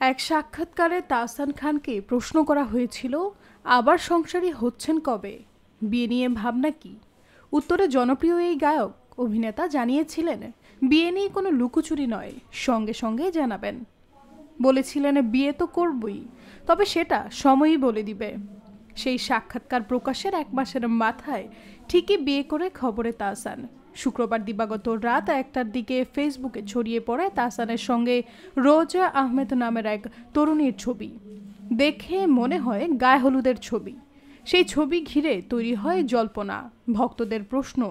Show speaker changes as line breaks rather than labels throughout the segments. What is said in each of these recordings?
এক সাক্ষাৎকারে তাহসান খানকে প্রশ্ন করা হয়েছিল, আবার সংসারী হচ্ছেন কবে, বিয়ে নিয়ে ভাবনা কি। উত্তরে জনপ্রিয় এই গায়ক অভিনেতা জানিয়েছিলেন, বিয়ে নিয়ে কোনো লুকোচুরি নয়, সঙ্গে সঙ্গে জানাবেন। বলেছিলেন বিয়ে তো করবই, তবে সেটা সময়ই বলে দিবে। সেই সাক্ষাৎকার প্রকাশের 1 মাসের মাথায় ঠিকই বিয়ে করে খবরে তাহসান। শুক্রবার দিবাগত রাত 1টার দিকে ফেসবুকে ছড়িয়ে পড়ে তাহসানের সঙ্গে রোজা আহমেদ নামের এক তরুণীর ছবি। দেখে মনে হয় গায়ে হলুদের ছবি। সেই ছবি ঘিরে তৈরি হয় জল্পনা, ভক্তদের প্রশ্ন,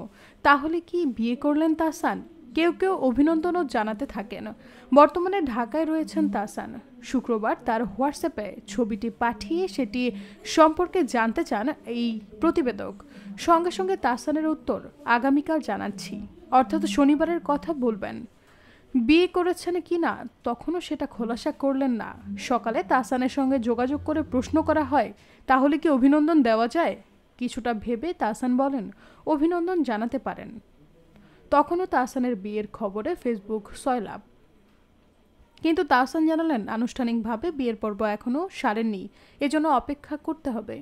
তাহলে কি বিয়ে করলেন তাহসান? কেউ কেউ অভিনন্দনও জানাতে থাকেন। বর্তমানে ঢাকায় রয়েছেন তাহসান। শুক্রবার তার হোয়াটসঅ্যাপে ছবিটি পাঠিয়ে সেটি সম্পর্কে জানতে চান এই প্রতিবেদক। সঙ্গে সঙ্গে তাহসানের উত্তর, আগামীকাল জানাচ্ছি, অর্থাৎ শনিবারের কথা বলবেন। বিয়ে করেছেন কি না তখনও সেটা খোলাসা করলেন না। সকালে তাহসানের সঙ্গে যোগাযোগ করে প্রশ্ন করা হয়, তাহলে কি অভিনন্দন দেওয়া যায়? কিছুটা ভেবে তাহসান বলেন, অভিনন্দন জানাতে পারেন। তখনও তাহসানের বিয়ের খবরে ফেসবুক সয়লাভ। কিন্তু তাহসান জানালেন, আনুষ্ঠানিকভাবে বিয়ের পর্ব এখনও সারেননি, এজন্য অপেক্ষা করতে হবে।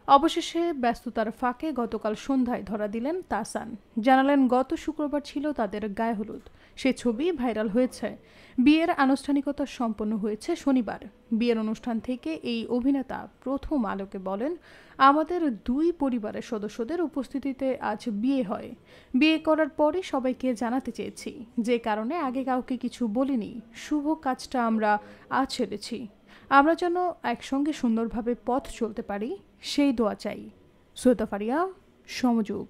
অবশেষে ব্যস্ততার ফাঁকে গতকাল সন্ধ্যায় ধরা দিলেন তাহসান। জানালেন, গত শুক্রবার ছিল তাদের গায়ে হলুদ। সে ছবি ভাইরাল হয়েছে। বিয়ের আনুষ্ঠানিকতা সম্পন্ন হয়েছে শনিবার। বিয়ের অনুষ্ঠান থেকে এই অভিনেতা প্রথম আলোকে বলেন, আমাদের 2 পরিবারের সদস্যদের উপস্থিতিতে আজ বিয়ে হয়। বিয়ে করার পরে সবাইকে জানাতে চেয়েছি, যে কারণে আগে কাউকে কিছু বলিনি। শুভ কাজটা আমরা আজ ছেড়েছি। আমরা যেন একসঙ্গে সুন্দরভাবে পথ চলতে পারি, সেই দোয়া চাই। সৈয়দা ফারিয়া, সমযোগ।